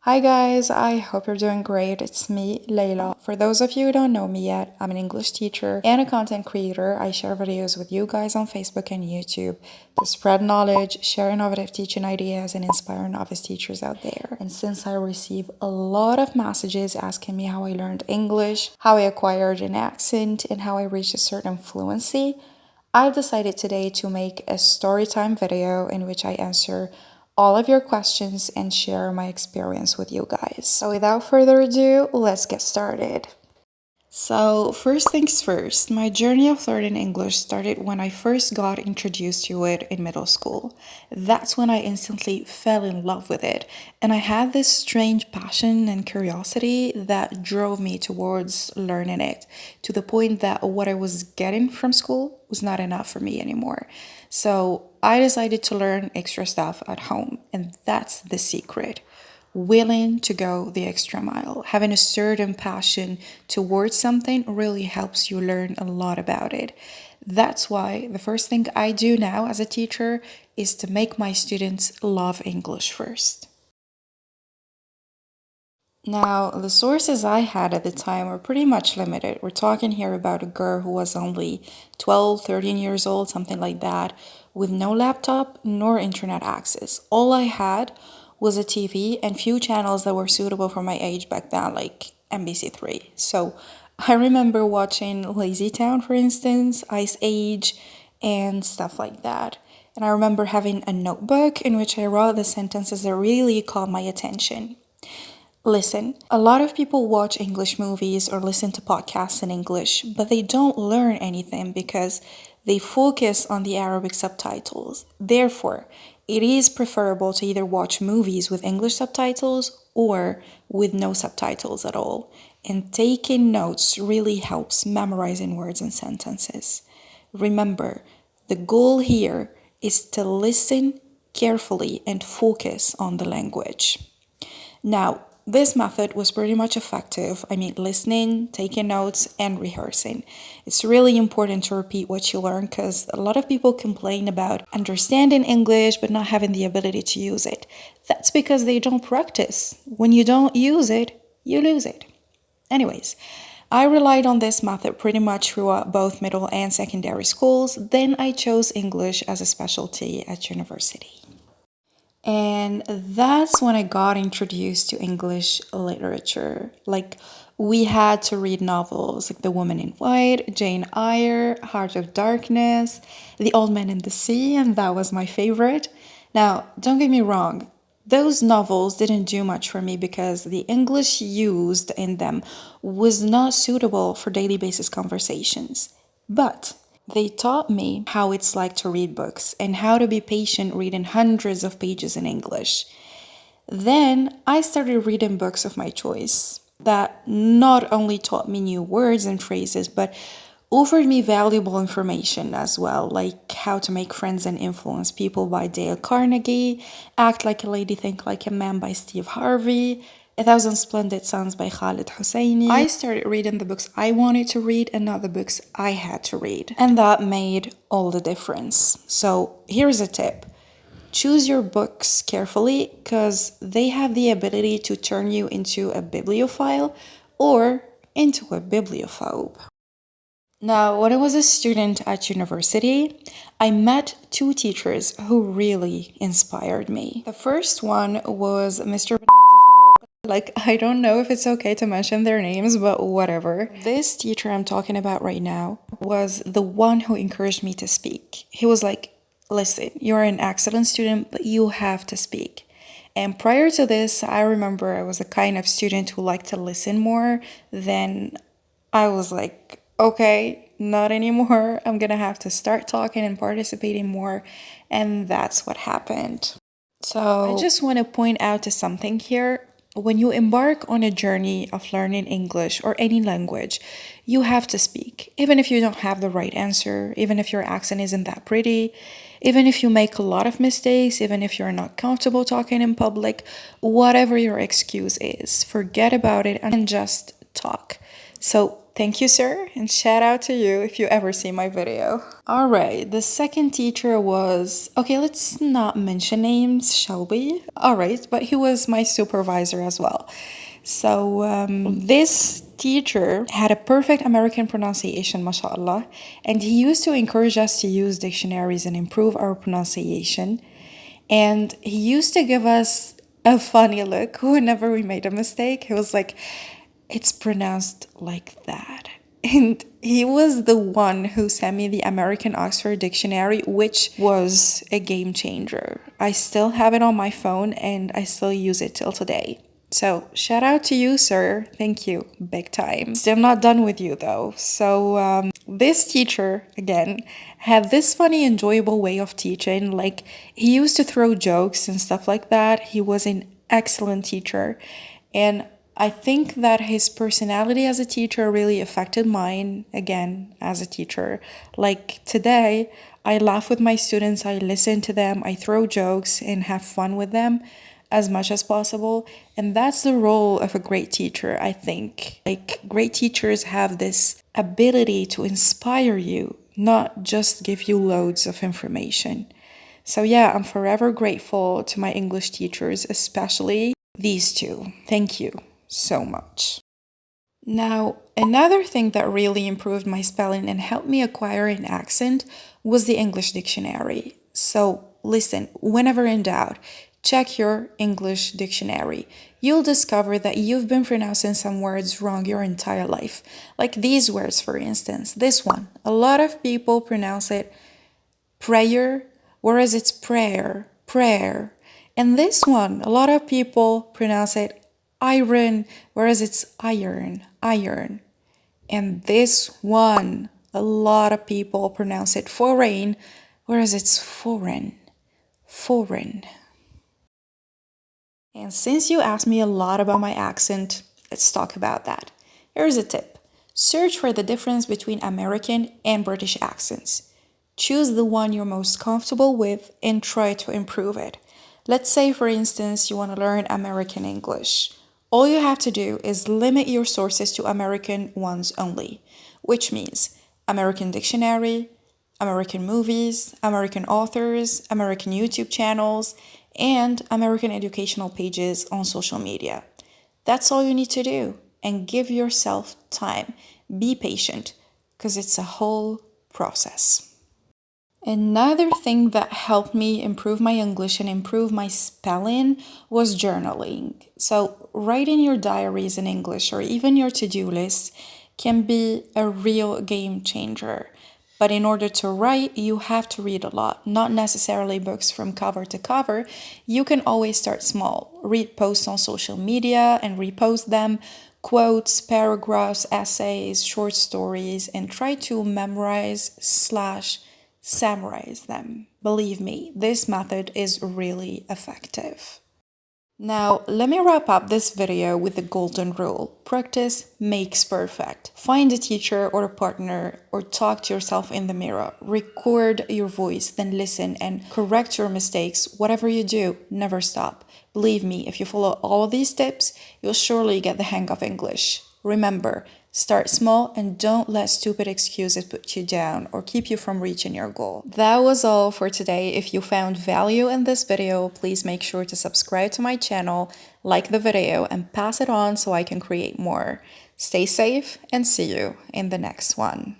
Hi guys, I hope you're doing great. It's me, Layla. For those of you who don't know me yet, I'm an English teacher and a content creator. I share videos with you guys on Facebook and YouTube to spread knowledge, share innovative teaching ideas, and inspire novice teachers out there. And since I receive a lot of messages asking me how I learned English, how I acquired an accent, and how I reached a certain fluency, I've decided today to make a storytime video in which I answer all of your questions and share my experience with you guys. So without further ado, let's get started. So, first things first, my journey of learning English started when I first got introduced to it in middle school. That's when I instantly fell in love with it, and I had this strange passion and curiosity that drove me towards learning it, to the point that what I was getting from school was not enough for me anymore. So, I decided to learn extra stuff at home, and that's the secret. Willing to go the extra mile. Having a certain passion towards something really helps you learn a lot about it. That's why the first thing I do now as a teacher is to make my students love English first. Now, the sources I had at the time were pretty much limited. We're talking here about a girl who was only 12, 13 years old, something like that, with no laptop nor internet access. All I had was a TV and few channels that were suitable for my age back then, like NBC3. So I remember watching Lazy Town, for instance, Ice Age, and stuff like that. And I remember having a notebook in which I wrote the sentences that really caught my attention. Listen, a lot of people watch English movies or listen to podcasts in English, but they don't learn anything because they focus on the Arabic subtitles. Therefore, it is preferable to either watch movies with English subtitles or with no subtitles at all. And taking notes really helps memorizing words and sentences. Remember, the goal here is to listen carefully and focus on the language. Now, this method was pretty much effective. I mean, listening, taking notes, and rehearsing. It's really important to repeat what you learn because a lot of people complain about understanding English but not having the ability to use it. That's because they don't practice. When you don't use it, you lose it. Anyways, I relied on this method pretty much throughout both middle and secondary schools. Then I chose English as a specialty at university. And that's when I got introduced to English literature. Like, we had to read novels like The Woman in White, Jane Eyre, Heart of Darkness, The Old Man and the Sea, and that was my favorite. Now, don't get me wrong, those novels didn't do much for me because the English used in them was not suitable for daily basis conversations. But they taught me how it's like to read books and how to be patient reading hundreds of pages in English. Then I started reading books of my choice that not only taught me new words and phrases, but offered me valuable information as well, like How to Make Friends and Influence People by Dale Carnegie, Act Like a Lady, Think Like a Man by Steve Harvey, A Thousand Splendid Suns by Khaled Hosseini. I started reading the books I wanted to read and not the books I had to read. And that made all the difference. So here's a tip. Choose your books carefully because they have the ability to turn you into a bibliophile or into a bibliophobe. Now, when I was a student at university, I met two teachers who really inspired me. The first one was Mr. Like, I don't know if it's okay to mention their names, but whatever. This teacher I'm talking about right now was the one who encouraged me to speak. He was like, listen, you're an excellent student, but you have to speak. And prior to this, I remember I was the kind of student who liked to listen more. Then I was like, okay, not anymore. I'm gonna have to start talking and participating more. And that's what happened. So I just want to point out to something here. When you embark on a journey of learning English or any language, you have to speak. Even if you don't have the right answer, even if your accent isn't that pretty, even if you make a lot of mistakes, even if you're not comfortable talking in public, whatever your excuse is, forget about it and just talk. So Thank you, sir, and shout out to you if you ever see my video. All right, the second teacher was, okay, let's not mention names, shall we? All right, but he was my supervisor as well. So this teacher had a perfect American pronunciation, mashallah, and he used to encourage us to use dictionaries and improve our pronunciation. And he used to give us a funny look whenever we made a mistake. He was like, it's pronounced like that. And he was the one who sent me the American Oxford Dictionary, which was a game changer. I still have it on my phone and I still use it till today. So shout out to you, sir. Thank you. Big time. Still not done with you though. So this teacher, again, had this funny, enjoyable way of teaching. Like he used to throw jokes and stuff like that. He was an excellent teacher. And I think that his personality as a teacher really affected mine, again, as a teacher. Like today, I laugh with my students, I listen to them, I throw jokes and have fun with them as much as possible. And that's the role of a great teacher, I think. Like, great teachers have this ability to inspire you, not just give you loads of information. So, yeah, I'm forever grateful to my English teachers, especially these two. Thank you so much. Now, another thing that really improved my spelling and helped me acquire an accent was the English dictionary. So, listen, whenever in doubt, check your English dictionary. You'll discover that you've been pronouncing some words wrong your entire life. Like these words, for instance, this one. A lot of people pronounce it prayer, whereas it's prayer, prayer. And this one, a lot of people pronounce it iron, whereas it's iron, iron. And this one, a lot of people pronounce it foreign, whereas it's foreign, foreign. And since you asked me a lot about my accent, let's talk about that. Here's a tip. Search for the difference between American and British accents. Choose the one you're most comfortable with and try to improve it. Let's say, for instance, you want to learn American English. All you have to do is limit your sources to American ones only, which means American dictionary, American movies, American authors, American YouTube channels, and American educational pages on social media. That's all you need to do, and give yourself time. Be patient, because it's a whole process. Another thing that helped me improve my English and improve my spelling was journaling. So, writing your diaries in English or even your to-do list can be a real game changer. But in order to write, you have to read a lot, not necessarily books from cover to cover. You can always start small. Read posts on social media and repost them, quotes, paragraphs, essays, short stories, and try to memorize / summarize them. Believe me, this method is really effective. Now, let me wrap up this video with the golden rule. Practice makes perfect. Find a teacher or a partner or talk to yourself in the mirror. Record your voice, then listen and correct your mistakes. Whatever you do, never stop. Believe me, if you follow all of these tips, you'll surely get the hang of English. Remember, start small and don't let stupid excuses put you down or keep you from reaching your goal. That was all for today. If you found value in this video, please make sure to subscribe to my channel, like the video, and pass it on so I can create more. Stay safe and see you in the next one.